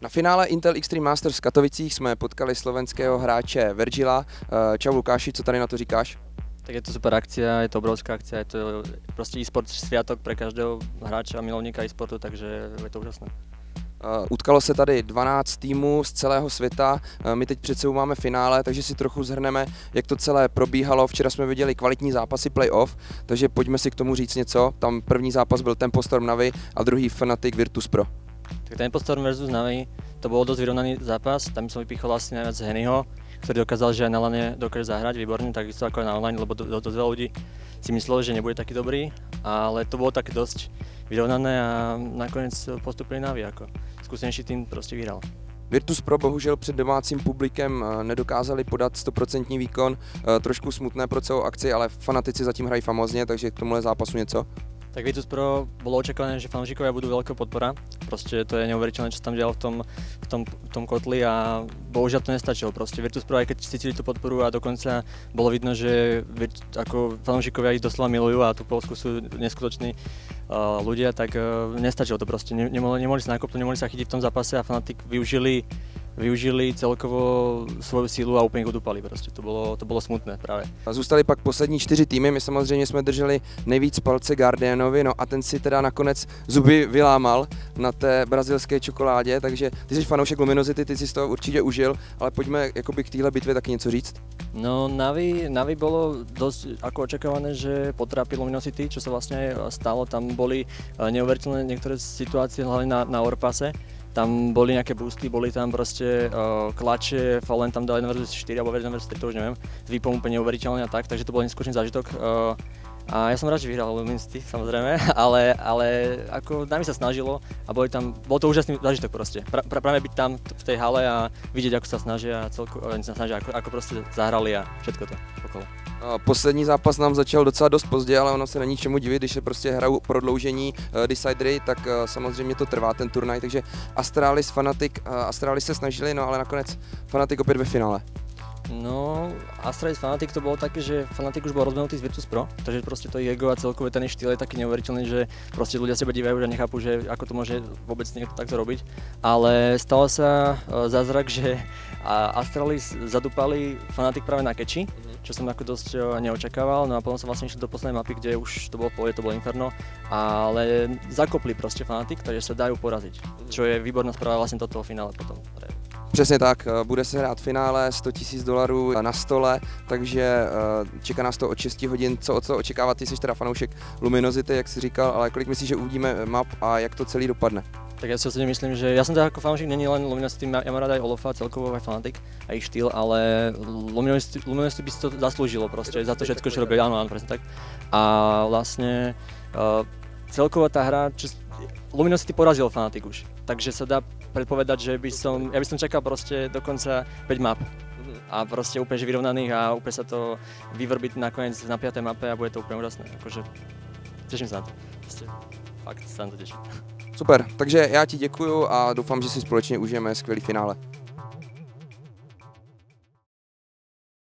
Na finále Intel Extreme Masters v Katovicích jsme potkali slovenského hráče Vergila. Čau Lukáši, co tady na to říkáš? Tak je to super akcia, je to obrovská akcia, je to proste e-sport sviatok pre každého hráča a milovníka e-sportu, takže je to úžasné. Utkalo se tady 12 týmů z celého světa, my teď před sebou máme finále, takže si trochu zhrneme, jak to celé probíhalo. Včera jsme viděli kvalitní zápasy playoff, takže pojďme si k tomu říct něco. Tam první zápas byl Tempostorm Navi a druhý Fnatic Virtus Pro. Tak Tempostorm versus Navi, to bol dosť vyrovnaný zápas, tam som vypichol asi najviac Hennyho, ktorý dokázal, že aj na lane dokáže zahrať výborne, takisto ako aj na online, lebo dosť veľa ľudí si myslelo, že nebude taký dobrý, ale to bolo také dosť vyrovnané a nakoniec postupili Navi, ako skúsenejší tým proste vyhral. Virtus Pro bohužel před domácím publikem nedokázali podat 100% výkon, trošku smutné pro celou akci, ale fanatici zatím hrají famózně, takže k tomuhle zápasu něco? Tak Virtus Pro bolo očakávané, že fanúšikovia budú veľká podpora. Proste to je neuveriteľné, čo sa tam dialo v tom kotli a bohužiaľ to nestačilo. Proste Virtus Pro, aj keď cítili tú podporu a dokonca bolo vidno, že ako fanúšikovia ich doslova milujú a tú Polsku sú neskutoční ľudia, tak nestačilo to proste. Nemohli sa nakopnúť, nemohli sa chytiť v tom zápase a Fnatic využili celkovo svoju sílu a úplně udupali prostě. To bylo smutné právě. Zůstali pak poslední 4 týmy, my samozřejmě jsme drželi nejvíc palce Guardianovi, no a ten si teda nakonec zuby vylámal na té brazilské čokoládě, takže ty jsi fanoušek Luminosity, ty si z toho určitě užil, ale pojďme jakoby k téhle bitvě taky něco říct. No Navi bolo dosť ako očakávané, že potrápi Luminosity, čo sa vlastne stalo, tam boli neuveriteľné niektoré situácie, hlavne na Overpasse. Tam boli nejaké boosty, boli tam proste klače, Fallen tam dal 1 vs 4 alebo 1 vs 3, to už neviem, s výpom úplne neuveriteľne a tak, takže to bol neskutočný zážitok. A ja som rád, že vyhral Luminosity, samozrejme, ale ako nami sa snažilo a bol to úžasný zážitok proste. Práve byť tam v tej hale a vidieť, ako sa snažia ako proste zahrali a všetko to okolo. Poslední zápas nám začal docela dost pozdě, ale ono se není čemu divit, když se prostě hrajou prodloužení Decidery, tak samozřejmě to trvá ten turnaj, takže Astralis, Fnatic, Astralis se snažili, no ale nakonec Fnatic opět ve finále. No, Astralis Fnatic to bolo také, že Fnatic už bol rozbehnutý z Virtus Pro, takže proste to ego a celkový ten štýl je taký neuveriteľný, že proste ľudia seba divajú a nechápu, že ako to môže vôbec niekto takto robiť. Ale stalo sa zázrak, že Astralis zadupali Fnatic práve na keči, čo som ako dosť neočakával, no a potom som vlastne išiel do poslednej mapy, kde už to bolo v pohode, to bolo Inferno, ale zakopli proste Fnatic, takže sa dajú poraziť, čo je výborná správa vlastne do toho finále potom. Přesně tak, bude se hrát finále, $100 000 na stole, takže čeká nás to od 6 hodin, co očekávat, ty jsi teda fanoušek Luminosity, jak jsi říkal, ale kolik myslíš, že uvidíme map a jak to celý dopadne? Tak ja si osobne myslím, že ja som teda ako fanúšik není len Luminosity, ja mám rád aj Olofa, celkovo aj Fnatic a ich štýl, ale Luminosity by si to zaslúžilo proste za to všetko, čo robí, áno, presne tak. A vlastne celkovo tá hra, Luminosity porazil Fnatic už, takže sa dá predpovedať, že ja by som čakal proste dokonca 5 map a proste úplne že vyrovnaných a úplne sa to vyvrbiť nakoniec na 5. mape a bude to úplne úžasné, akože teším sa na to, fakt sa na to teším. Super, takže já ti děkuju a doufám, že si společně užijeme skvělý finále.